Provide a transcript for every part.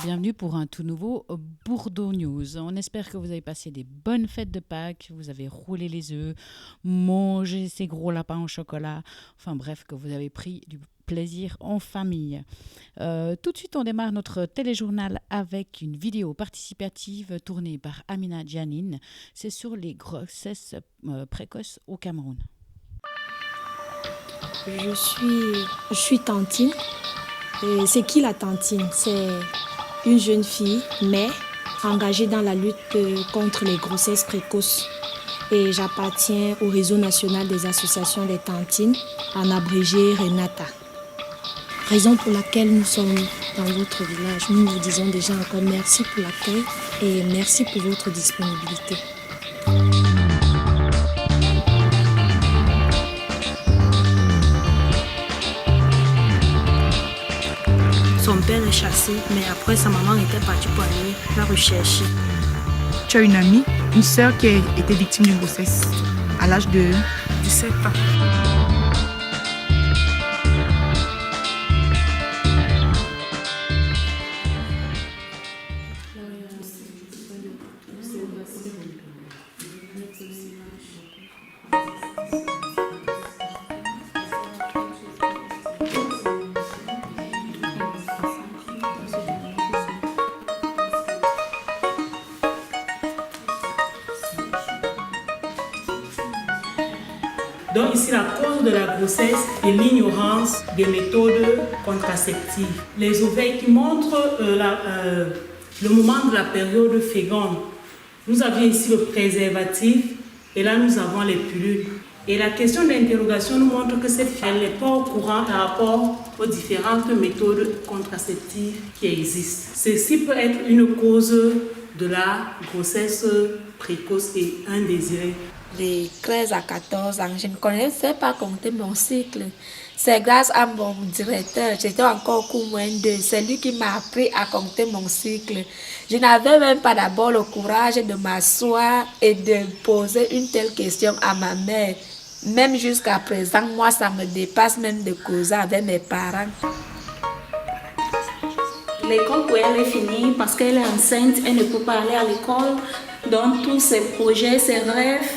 bienvenue pour un tout nouveau Bourdeaux News. On espère que vous avez passé des bonnes fêtes de Pâques, vous avez roulé les œufs, mangé ces gros lapins au chocolat, enfin bref, que vous avez pris du plaisir en famille. Tout de suite, on démarre notre téléjournal avec une vidéo participative tournée par Amina Djanine. C'est sur les grossesses précoces au Cameroun. Je suis Tantine. Et c'est qui la Tantine? C'est une jeune fille, mère, engagée dans la lutte contre les grossesses précoces. Et j'appartiens au réseau national des associations des Tantines, en abrégé Renata. Raison pour laquelle nous sommes dans votre village. Nous vous disons déjà encore merci pour l'accueil et merci pour votre disponibilité. Son père est chassé, mais après sa maman était partie pour aller la rechercher. Tu as une amie, une sœur qui a été victime d'une grossesse à l'âge de 17 ans. Donc ici, la cause de la grossesse est l'ignorance des méthodes contraceptives. Les ovaires qui montrent le moment de la période féconde. Nous avions ici le préservatif et là nous avons les pilules. Et la question d'interrogation nous montre que cette fille n'est pas au courant par rapport aux différentes méthodes contraceptives qui existent. Ceci peut être une cause de la grossesse précoce et indésirée. De 13 à 14 ans, je ne connaissais pas compter mon cycle. C'est grâce à mon directeur, j'étais encore au cours moins 2. C'est lui qui m'a appris à compter mon cycle. Je n'avais même pas d'abord le courage de m'asseoir et de poser une telle question à ma mère. Même jusqu'à présent, moi, ça me dépasse même de causer avec mes parents. L'école pour elle est finie parce qu'elle est enceinte, elle ne peut pas aller à l'école. Donc tous ses projets, ses rêves,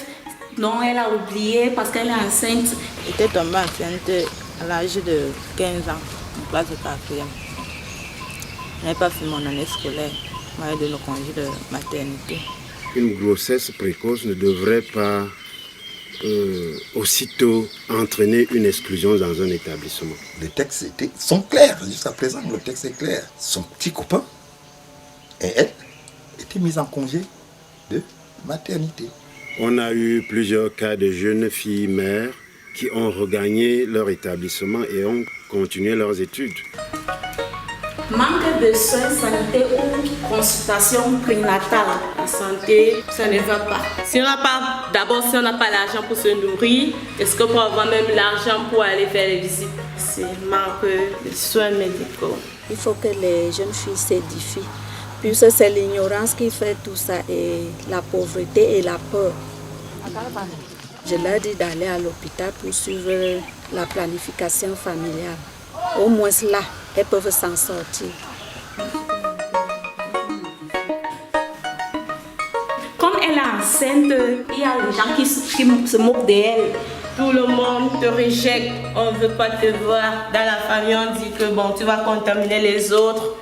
non, elle a oublié parce qu'elle est enceinte. J'étais tombée enceinte à l'âge de 15 ans, en classe de 4e. Je n'avais pas fait mon année scolaire, je m'avais donné le congé de maternité. Une grossesse précoce ne devrait pas aussitôt entraîner une exclusion dans un établissement. Les textes sont clairs, jusqu'à présent le texte est clair. Son petit copain et elle étaient mis en congé de maternité. On a eu plusieurs cas de jeunes filles mères qui ont regagné leur établissement et ont continué leurs études. Manque de soins sanitaires ou consultation prénatale. La santé, ça ne va pas. Si on n'a pas l'argent pour se nourrir, est-ce qu'on peut avoir même l'argent pour aller faire les visites? C'est manque de soins médicaux. Il faut que les jeunes filles s'édifient. Puisque c'est l'ignorance qui fait tout ça et la pauvreté et la peur. Je leur dis d'aller à l'hôpital pour suivre la planification familiale. Au moins là, elles peuvent s'en sortir. Comme elle est enceinte, il y a des gens qui se moquent d'elle. Tout le monde te rejette, on ne veut pas te voir. Dans la famille, on dit que bon, tu vas contaminer les autres.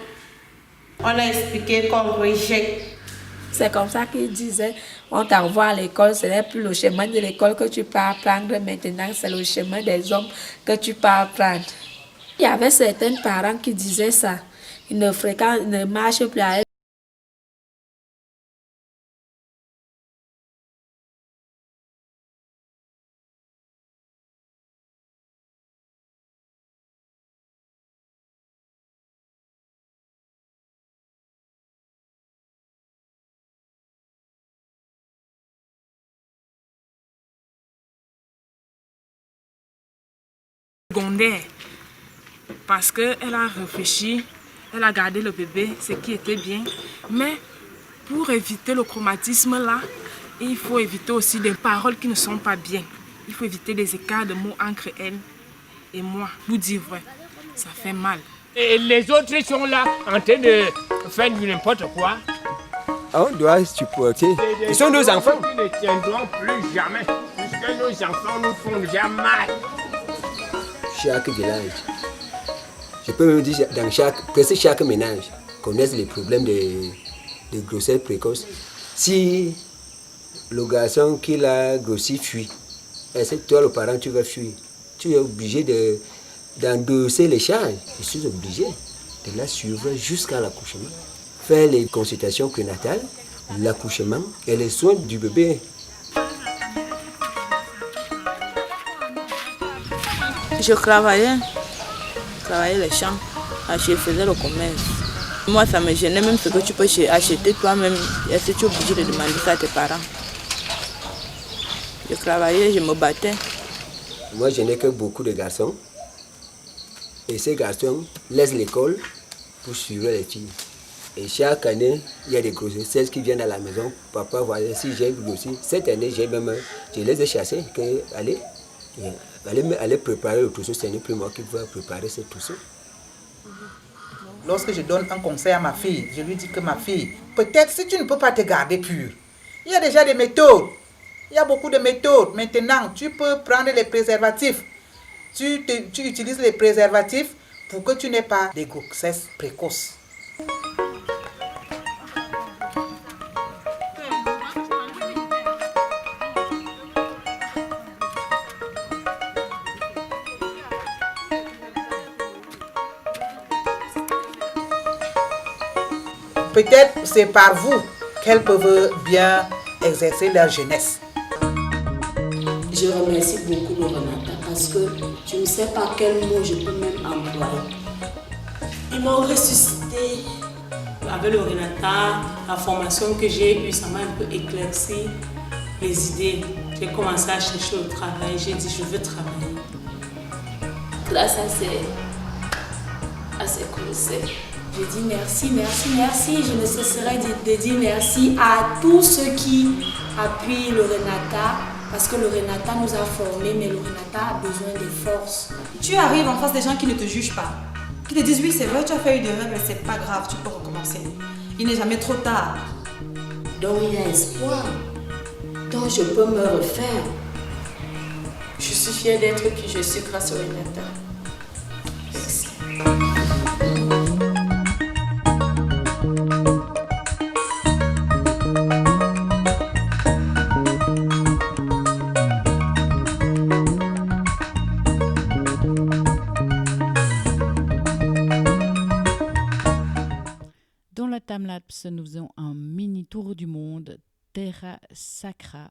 On a expliqué qu'on rejette. C'est comme ça qu'ils disaient, on t'envoie à l'école, ce n'est plus le chemin de l'école que tu peux apprendre, maintenant c'est le chemin des hommes que tu peux apprendre. Il y avait certains parents qui disaient ça, ils ne marchent plus à elle. Secondaire, parce qu'elle a réfléchi, elle a gardé le bébé, ce qui était bien, mais pour éviter le traumatisme là, il faut éviter aussi des paroles qui ne sont pas bien. Il faut éviter des écarts de mots entre elle et moi. Vous dire vrai, ça fait mal. Et les autres sont là en train de faire du n'importe quoi. On doit supporter. Ce sont nos enfants. Nous ne tiendrons plus jamais, puisque nos enfants nous font déjà mal. Chaque village, je peux même dire dans presque chaque ménage, connaissent les problèmes de grossesse précoce. Si le garçon qui l'a grossi fuit, est-ce que toi, le parent, tu vas fuir? Tu es obligé d'endosser les charges. Je suis obligé de la suivre jusqu'à l'accouchement. Faire les consultations prénatales, l'accouchement et les soins du bébé. Je travaillais les champs, je faisais le commerce. Moi, ça me gênait même ce que tu peux acheter toi-même. Est-ce que tu es obligé de demander ça à tes parents? Je travaillais, je me battais. Moi, je n'ai que beaucoup de garçons. Et ces garçons laissent l'école pour suivre les filles. Et chaque année, il y a des grossesses qui viennent à la maison. Papa, voilà, si j'ai grossi. Cette année, je les ai chassés. Allez préparer le trousseau. Ce n'est plus moi qui vais préparer ce trousseau. Lorsque je donne un conseil à ma fille, je lui dis que ma fille, peut-être si tu ne peux pas te garder pure, il y a déjà des méthodes. Il y a beaucoup de méthodes. Maintenant, tu peux prendre les préservatifs. Tu utilises les préservatifs pour que tu n'aies pas de grossesse précoce. Peut-être c'est par vous qu'elles peuvent bien exercer leur jeunesse. Je remercie beaucoup le Renata parce que je ne sais pas quel mot je peux même employer. Ils m'ont ressuscité. Avec le Renata, la formation que j'ai eue, ça m'a un peu éclairci les idées. J'ai commencé à chercher au travail, j'ai dit je veux travailler. Grâce à ces conseils, je dis merci, merci, merci. Je ne cesserai de dire merci à tous ceux qui appuient le Renata. Parce que le Renata nous a formés, mais le Renata a besoin de force. Tu arrives en face des gens qui ne te jugent pas. Qui te disent oui, c'est vrai, tu as fait une erreur, mais c'est pas grave, tu peux recommencer. Il n'est jamais trop tard. Donc il y a espoir. Donc je peux me refaire. Je suis fière d'être qui je suis grâce au Renata. Merci. Timelapse, nous faisons un mini tour du monde, Terra Sacra.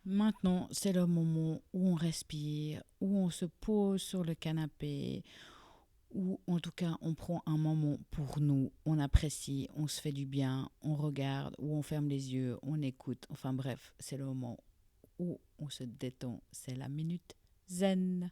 Maintenant, c'est le moment où on respire, où on se pose sur le canapé, où en tout cas on prend un moment pour nous, on apprécie, on se fait du bien, on regarde, ou on ferme les yeux, on écoute. Enfin bref, c'est le moment où on se détend. C'est la minute zen.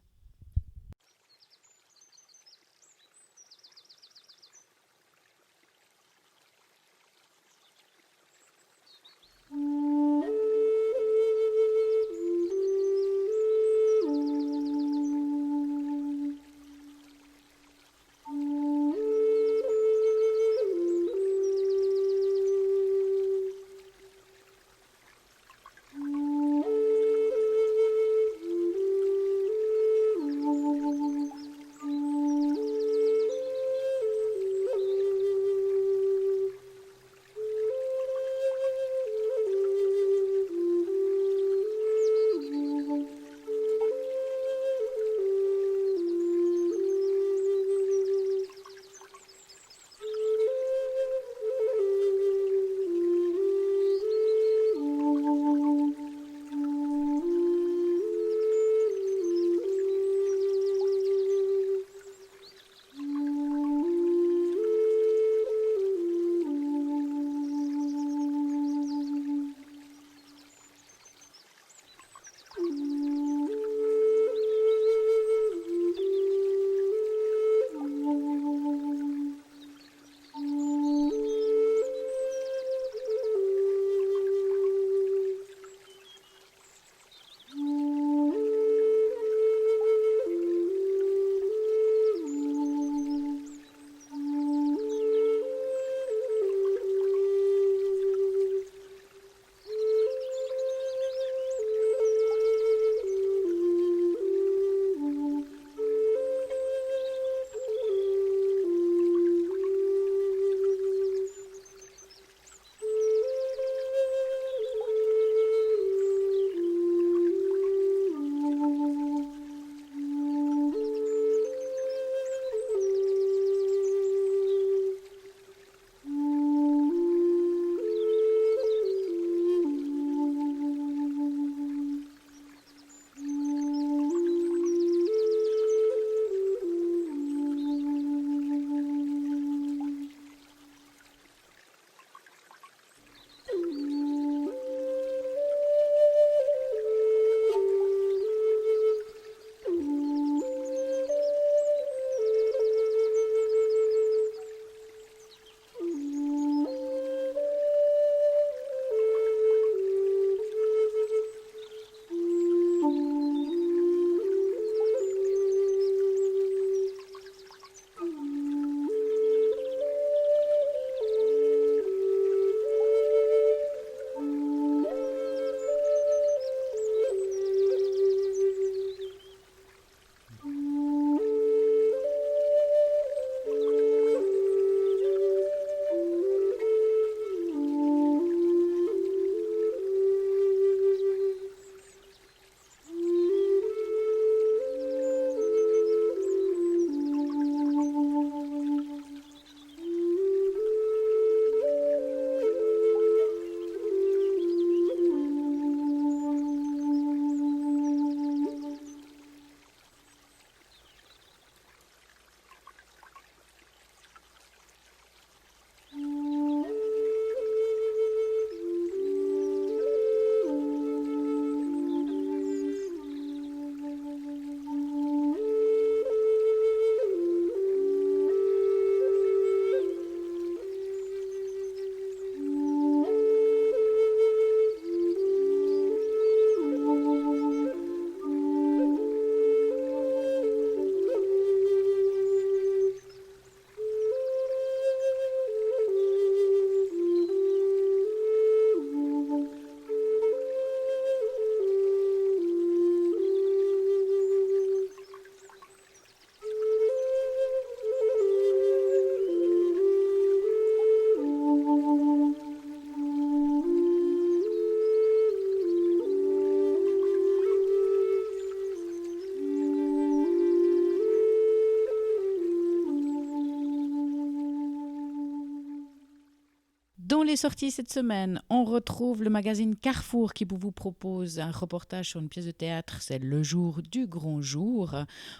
Dans les sorties cette semaine, on retrouve le magazine Carrefour qui vous propose un reportage sur une pièce de théâtre, c'est Le Jour du Grand Jour,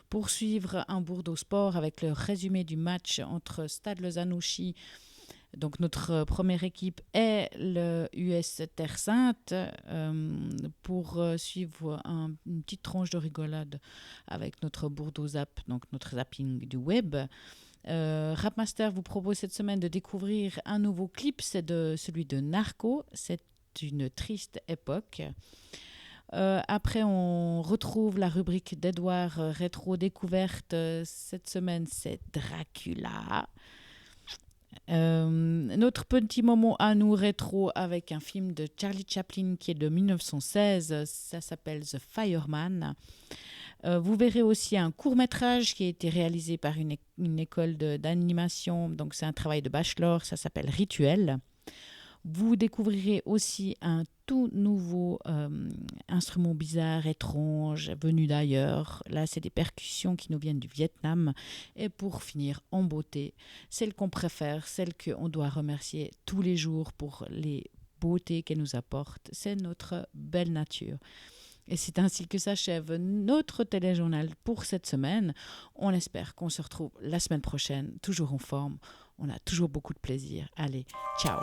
pour suivre un Bourdeaux Sport avec le résumé du match entre Stade Lausanne-Ouchy, donc notre première équipe, et le US Terre Sainte, pour suivre une petite tranche de rigolade avec notre Bourdeaux Zap, donc notre zapping du web. Rapmaster vous propose cette semaine de découvrir un nouveau clip, c'est celui de Narco, c'est une triste époque. Après, on retrouve la rubrique d'Edouard Rétro Découverte. Cette semaine, c'est Dracula. Notre petit moment à nous rétro avec un film de Charlie Chaplin qui est de 1916, ça s'appelle The Fireman. Vous verrez aussi un court-métrage qui a été réalisé par une école d'animation, donc c'est un travail de bachelor, ça s'appelle Rituel. Vous découvrirez aussi un tout nouveau instrument bizarre, étrange, venu d'ailleurs. Là, c'est des percussions qui nous viennent du Vietnam. Et pour finir, en beauté, celle qu'on préfère, celle qu'on doit remercier tous les jours pour les beautés qu'elle nous apporte, c'est notre belle nature. Et c'est ainsi que s'achève notre téléjournal pour cette semaine. On espère qu'on se retrouve la semaine prochaine, toujours en forme. On a toujours beaucoup de plaisir. Allez, ciao!